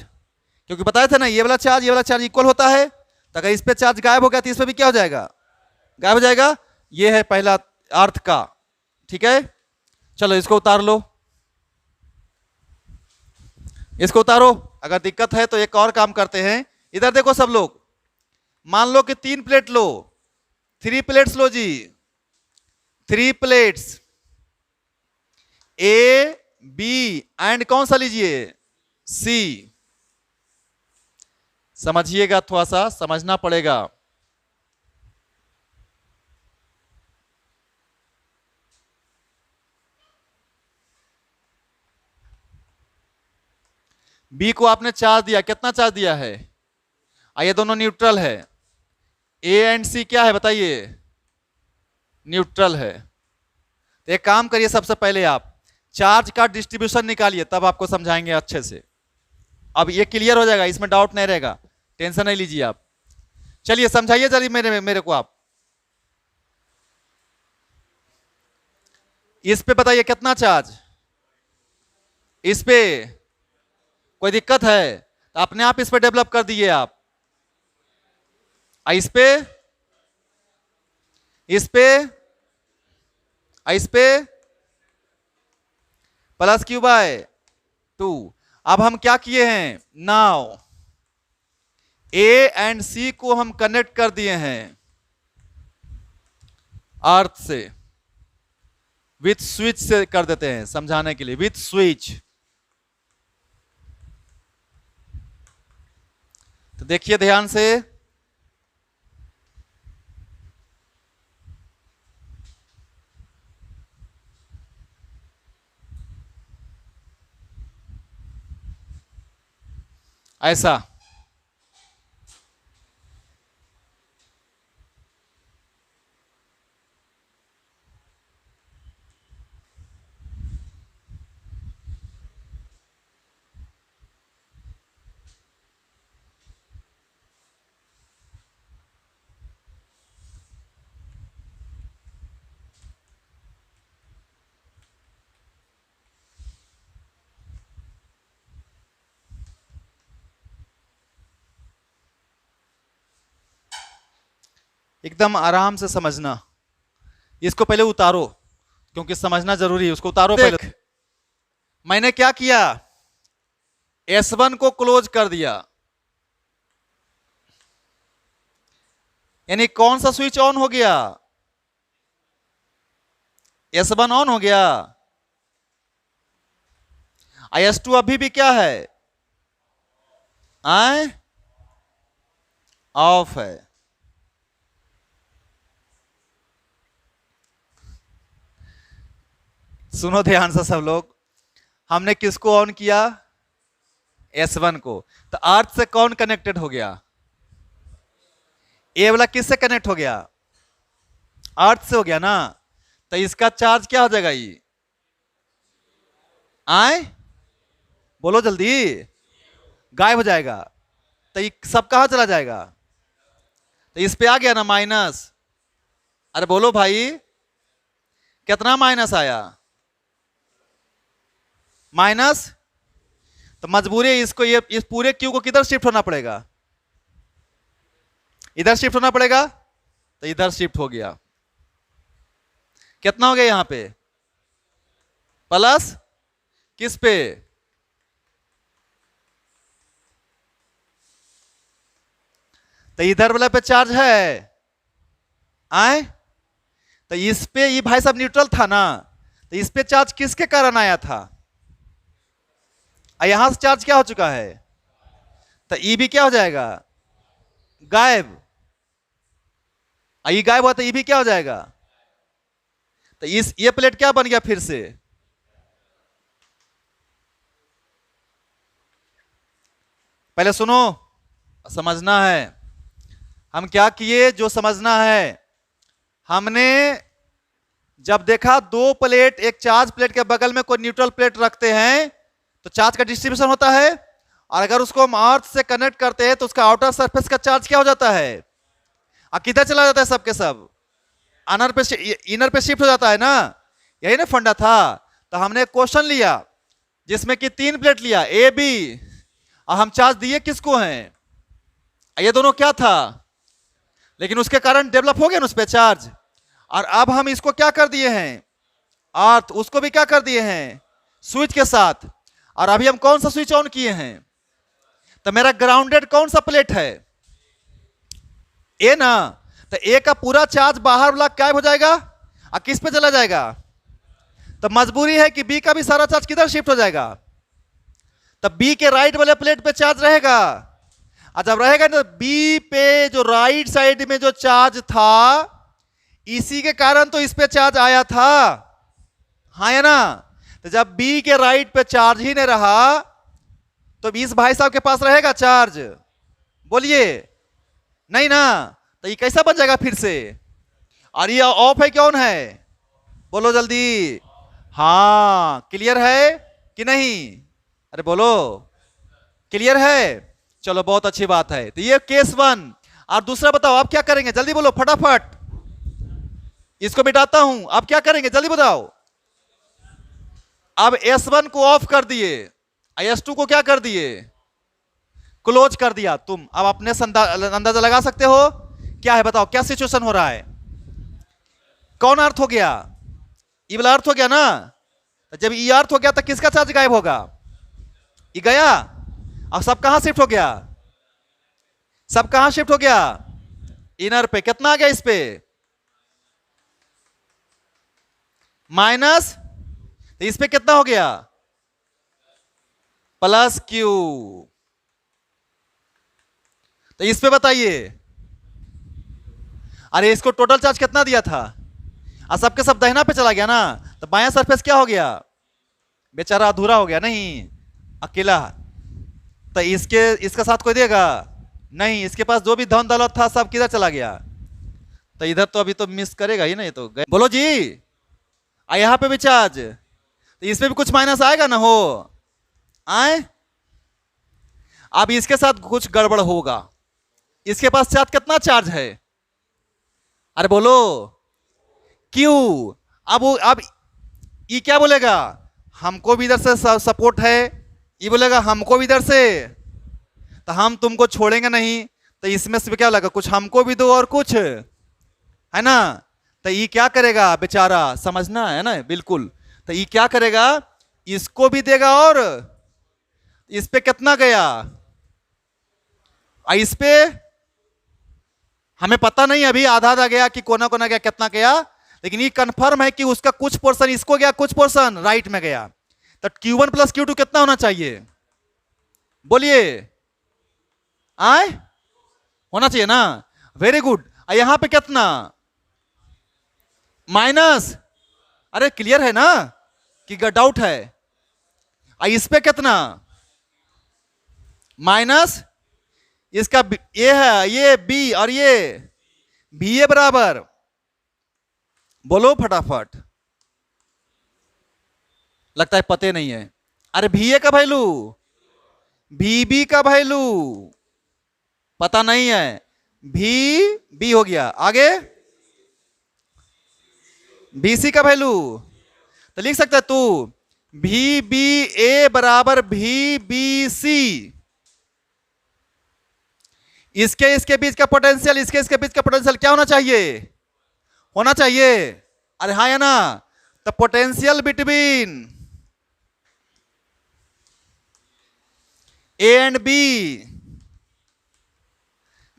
क्योंकि बताए थे ना ये वाला चार्ज इक्वल होता है। तो अगर इस पे चार्ज गायब हो गया तो इस पे भी क्या हो जाएगा, गायब हो जाएगा। ये है पहला अर्थ का, ठीक है। चलो इसको उतार लो, इसको उतारो। अगर दिक्कत है तो एक और काम करते हैं, इधर देखो सब लोग, मान लो कि 3 प्लेट लो, 3 प्लेट्स लो जी, 3 प्लेट्स ए बी एंड कौन सा लीजिए, सी। समझिएगा, थोड़ा सा समझना पड़ेगा। बी को आपने चार्ज दिया, कितना चार्ज दिया है, ये दोनों न्यूट्रल है। ए एंड सी क्या है बताइए, न्यूट्रल है। तो एक काम करिए, सबसे पहले आप चार्ज का डिस्ट्रीब्यूशन निकालिए, तब आपको समझाएंगे अच्छे से। अब ये क्लियर हो जाएगा, इसमें डाउट नहीं रहेगा, टेंशन नहीं लीजिए आप। चलिए समझाइए जरा मेरे को आप, इस पे बताइए कितना चार्ज, इस पे कोई दिक्कत है तो अपने आप इस पे डेवलप कर दीजिए आप। इस पे, इस पे, इस पे प्लस Q/2। अब हम क्या किए हैं, नाउ ए एंड सी को हम कनेक्ट कर दिए हैं अर्थ से, विथ स्विच से कर देते हैं समझाने के लिए, विथ स्विच। तो देखिए ध्यान से, ऐसा एकदम आराम से समझना, इसको पहले उतारो क्योंकि समझना जरूरी है, उसको उतारो पहले। मैंने क्या किया, S1 को क्लोज कर दिया, यानी कौन सा स्विच ऑन हो गया, S1 ऑन हो गया। S2 अभी भी क्या है, आए ऑफ है। सुनो ध्यान से सब लोग, हमने किसको ऑन किया, S1 को। तो अर्थ से कौन कनेक्टेड हो गया, ए वाला किससे कनेक्ट हो गया, अर्थ से हो गया ना। तो इसका चार्ज क्या हो जाएगा, ये आए बोलो जल्दी, गायब हो जाएगा। तो ये सब कहां चला जाएगा, तो इस पे आ गया ना माइनस। अरे बोलो भाई, कितना माइनस आया, माइनस। तो मजबूरी है इसको, ये इस पूरे क्यू को किधर शिफ्ट होना पड़ेगा, इधर शिफ्ट होना पड़ेगा। तो इधर शिफ्ट हो गया, कितना हो गया यहां पे, प्लस किस पे, तो इधर वाला पे चार्ज है आए, तो इस पे ये भाई साहब न्यूट्रल था ना, तो इस पे चार्ज किसके कारण आया था, यहां से चार्ज क्या हो चुका है, तो ई भी क्या हो जाएगा, गायब। ये गायब हुआ तो ई भी क्या हो जाएगा, तो इस ये प्लेट क्या बन गया फिर से, पहले सुनो, समझना है। हम क्या किए, जो समझना है, हमने जब देखा दो प्लेट, एक चार्ज प्लेट के बगल में कोई न्यूट्रल प्लेट रखते हैं तो चार्ज का डिस्ट्रीब्यूशन होता है, और अगर उसको हम अर्थ से कनेक्ट करते हैं तो उसका आउटर सरफेस का चार्ज क्या हो जाता है, किधर चला जाता है, सबके सब इनर पे शिफ्ट हो जाता है ना, यही ना फंडा था। तो हमने क्वेश्चन लिया जिसमें कि 3 प्लेट लिया ए बी, और हम चार्ज दिए किसको हैं, ये दोनों क्या था, लेकिन उसके कारण डेवलप हो गया ना उस पर चार्ज, और अब हम इसको क्या कर दिए हैं, अर्थ, उसको भी क्या कर दिए हैं स्विच के साथ, और अभी हम कौन सा स्विच ऑन किए हैं, तो मेरा ग्राउंडेड कौन सा प्लेट है, ए ना, तो ए का पूरा चार्ज बाहर वाला गायब हो जाएगा और किस पे चला जाएगा, तो मजबूरी है कि बी का भी सारा चार्ज किधर शिफ्ट हो जाएगा, तो बी के राइट वाले प्लेट पे चार्ज रहेगा, और जब रहेगा तो बी पे जो राइट साइड में जो चार्ज था इसी के कारण तो इस पे चार्ज आया था, हाँ या ना, तो जब बी के राइट पे चार्ज ही नहीं रहा तो इस भाई साहब के पास रहेगा चार्ज, बोलिए नहीं ना, तो ये कैसा बन जाएगा फिर से, और ये ऑफ है कौन है, बोलो जल्दी, हाँ क्लियर है कि नहीं, अरे बोलो क्लियर है, चलो बहुत अच्छी बात है। तो ये केस 1, और दूसरा बताओ आप क्या करेंगे, जल्दी बोलो फटाफट, इसको मिटाता हूं, आप क्या करेंगे जल्दी बताओ, अब S1 को ऑफ कर दिए, S2 को क्या कर दिए, क्लोज कर दिया, तुम अब अपने से अंदाजा लगा सकते हो क्या है, बताओ क्या सिचुएशन हो रहा है, कौन अर्थ हो गया, ई वाला अर्थ हो गया ना, तो जब ई अर्थ हो गया तो किसका चार्ज गायब होगा, ये गया, अब सब कहां शिफ्ट हो गया, सब कहां शिफ्ट हो गया, इनर पे, कितना आ गया इस पे, माइनस, तो इस पे कितना हो गया, प्लस क्यू, तो इस पे बताइए, अरे इसको टोटल चार्ज कितना दिया था, और सबके सब दाहिना पे चला गया ना, तो बायां सरफेस क्या हो गया, बेचारा अधूरा हो गया, नहीं अकेला, तो इसका साथ कोई देगा नहीं, इसके पास जो भी धन दौलत था सब किधर चला गया, तो इधर तो अभी तो मिस करेगा ही नहीं, तो बोलो जी, यहां पे भी चार्ज, तो इसमें भी कुछ माइनस आएगा ना, हो आए, अब इसके साथ कुछ गड़बड़ होगा, इसके पास चार्ज कितना चार्ज है, अरे बोलो क्यू, अब ये क्या बोलेगा, हमको भी इधर से सपोर्ट है, ये बोलेगा हमको भी इधर से, तो हम तुमको छोड़ेंगे नहीं, तो इसमें से क्या लगा, कुछ हमको भी दो और कुछ है ना, तो ये क्या करेगा बेचारा, समझना है ना बिल्कुल, तो ये क्या करेगा, इसको भी देगा, और इस पे कितना गया, इस पे हमें पता नहीं अभी, आधा आधा गया कि कोना कोना गया, कितना गया, लेकिन ये कंफर्म है कि उसका कुछ पोर्शन इसको गया, कुछ पोर्शन राइट में गया, तो Q1 प्लस Q2 कितना होना चाहिए, बोलिए, आए होना चाहिए ना, वेरी गुड, यहां पे कितना, माइनस, अरे क्लियर है ना कि डाउट है, इस पे कितना, माइनस, इसका ये है, ये बी, और ये बी ए बराबर, बोलो फटाफट, लगता है पते नहीं है, अरे भी ए का वैल्यू, भी बी का वैल्यू पता नहीं है, भी बी हो गया, आगे बी सी का वैल्यू, तो लिख सकता है तू भी बी ए बराबर भी बी सी, इसके बीच का पोटेंशियल, इसके बीच का पोटेंशियल क्या होना चाहिए, होना चाहिए, अरे हाँ या ना, the potential between A and B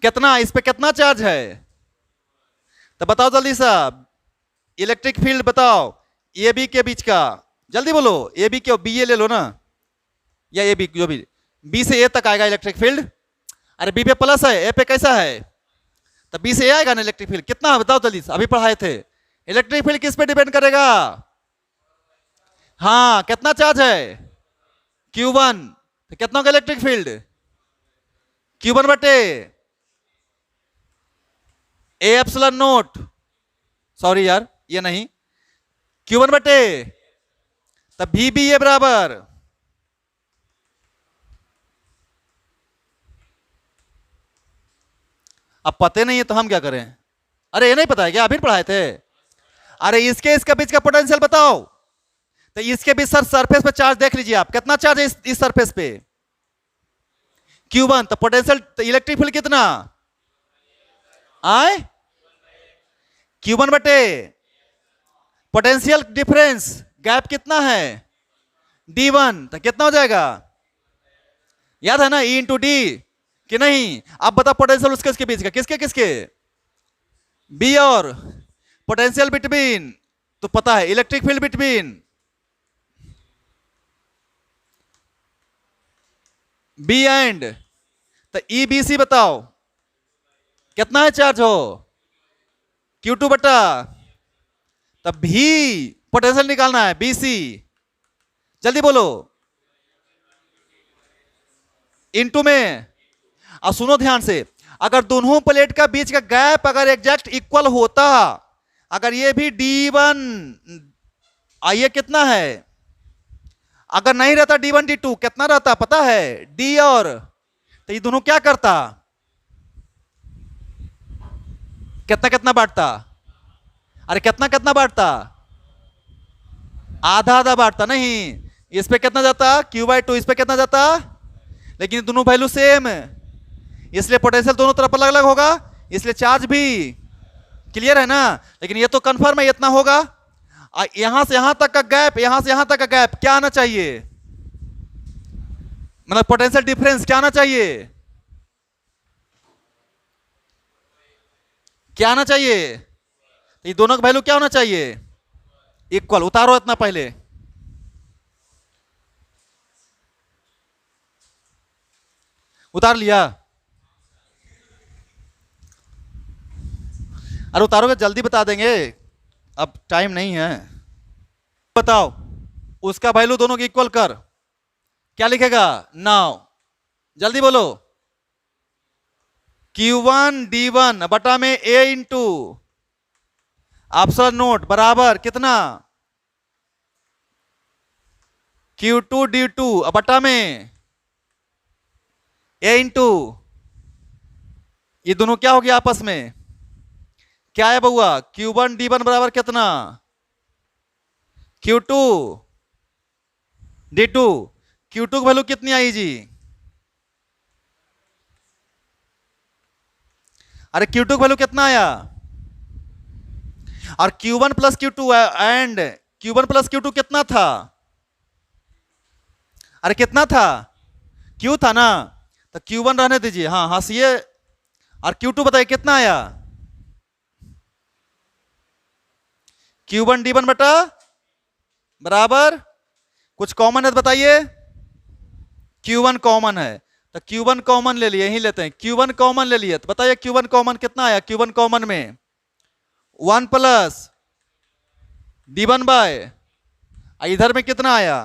कितना, इस पे कितना चार्ज है? तो बताओ जल्दी साहब, इलेक्ट्रिक फील्ड बताओ ए बी के बीच का, जल्दी बोलो। ए बी के, बी ए ले लो ना, या ए बी जो भी, बी से ए तक आएगा इलेक्ट्रिक फील्ड। अरे बी पे प्लस है, ए पे कैसा है, तो बी से ए आएगा ना इलेक्ट्रिक फील्ड। कितना बताओ जल्दी, अभी पढ़ाए थे। इलेक्ट्रिक फील्ड किस पे डिपेंड करेगा? हाँ, कितना चार्ज है? Q1। तो कितना होगा इलेक्ट्रिक फील्ड? Q1 बटे ए एप्सिलॉन नोट, सॉरी यार ये नहीं, Q1 बटे, तब भी बी ए बराबर, अब पते नहीं है तो हम क्या करें? अरे ये नहीं पता है क्या, अभी पढ़ाए थे। अरे इसके इसके बीच का पोटेंशियल बताओ। तो इसके बीच सर सरफेस पे चार्ज देख लीजिए आप, कितना चार्ज है इस सरफेस पे? Q1। तो पोटेंशियल, तो इलेक्ट्रिक फील्ड कितना आए? Q1 बटे पोटेंशियल डिफरेंस, गैप कितना है? D1। तो कितना हो जाएगा, याद है ना, E इंटू डी कि नहीं? अब बता पोटेंशियल उसके उसके बीच का, किसके किसके? बी और पोटेंशियल बिटवीन, तो पता है electric field between B and, तो ई बी सी बताओ कितना है चार्ज हो? Q2 बटा, तब भी पोटेंशियल निकालना है बी सी, जल्दी बोलो। इनटू में, और सुनो ध्यान से, अगर दोनों प्लेट का बीच का गैप अगर एग्जैक्ट इक्वल होता, अगर ये भी D1, आइए कितना है, अगर नहीं रहता D1 D2 कितना रहता पता है? D और, तो ये दोनों क्या करता, कितना कितना बांटता? अरे कितना कितना बांटता? आधा आधा बांटता। नहीं, इस पे कितना जाता? Q/2। इस पे कितना जाता? लेकिन दोनों वैल्यू सेम, इसलिए पोटेंशियल दोनों तरफ अलग अलग होगा, इसलिए चार्ज भी क्लियर है ना। लेकिन ये तो कंफर्म है इतना होगा। यहां से यहां तक का गैप, यहां से यहां तक का गैप क्या आना चाहिए, मतलब पोटेंशियल डिफरेंस क्या आना चाहिए, क्या आना चाहिए? तो ये दोनों का वैल्यू क्या होना चाहिए? इक्वल। उतारो इतना पहले, उतार लिया? अरे उतारोगे जल्दी बता देंगे, अब टाइम नहीं है। बताओ उसका वैल्यू दोनों की इक्वल कर, क्या लिखेगा? नाउ जल्दी बोलो। Q1 D1 बटा में A इंटू एप्सिलॉन नोट बराबर कितना? Q2 D2 बटा में A इंटू, ये दोनों क्या हो गया आपस में, क्या है बउआ? Q1 D1 बराबर कितना? Q2 D2। Q2 की वैल्यू कितनी आई जी? अरे Q2 की वैल्यू कितना आया? और Q1 plus Q2 and Q1 plus Q2 कितना था? अरे कितना था? Q था ना, तो Q1 रहने दीजिए, हाँ हंसिए। और Q2 बताइए कितना आया? Q1 D1 बटा बराबर, कुछ कॉमन है तो बताइए। Q1 कॉमन है, तो Q1 कॉमन ले लिए, यही लेते हैं। Q1 कॉमन ले लिए, तो बताइए Q1 कॉमन कितना आया? Q1 कॉमन में 1 प्लस D1 बाय, इधर में कितना आया?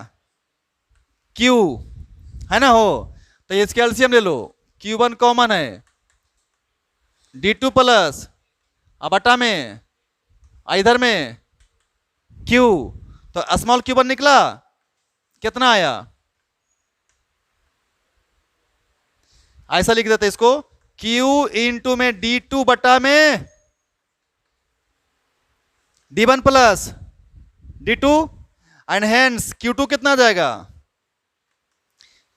Q है ना, हो तो इसके एलसीएम ले लो। Q1 कॉमन है, D2 प्लस अब बटा में इधर में Q, तो स्मॉल Q1 निकला, कितना आया? ऐसा लिख देते इसको, Q इंटू में D2 बटा में D1 plus D2 and hence Q2 कितना आ जाएगा?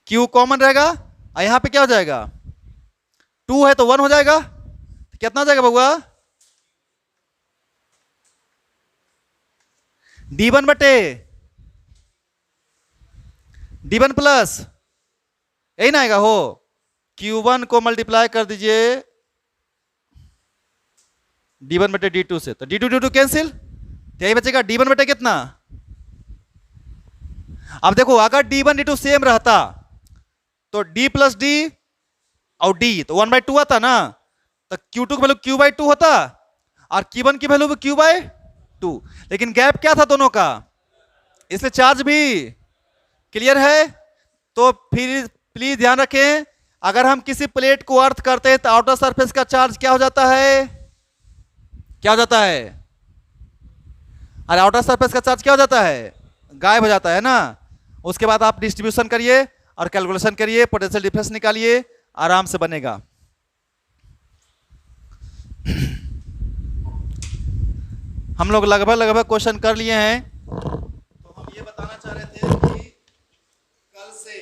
Q कॉमन रहेगा, और यहां पे क्या हो जाएगा? 2 है तो 1 हो जाएगा, तो कितना आ जाएगा बउआ? D1 बटे D1 प्लस, यही ना आएगा हो। Q1 को मल्टीप्लाई कर दीजिए D1 बटे D2 से, तो D2 D2 कैंसिल, तो यही बचेगा D1 बटे कितना। अब देखो अगर D1 D2 सेम रहता तो D प्लस D और D तो 1/2 आता ना, तो Q2 की वैल्यू Q/2 होता और Q1 की वैल्यू भी Q/2, लेकिन गैप क्या था दोनों का, इसलिए चार्ज भी क्लियर है। तो फिर प्लीज ध्यान रखें, अगर हम किसी प्लेट को अर्थ करते हैं तो आउटर सरफेस का चार्ज क्या हो जाता है, क्या हो जाता है, अरे आउटर सरफेस का चार्ज क्या हो जाता है, गायब हो जाता है ना। उसके बाद आप डिस्ट्रीब्यूशन करिए और कैलकुलेशन करिए, पोटेंशियल डिफरेंस निकालिए, आराम से बनेगा। हम लोग लगभग क्वेश्चन कर लिए हैं। तो हम ये बताना चाह रहे थे कि कल से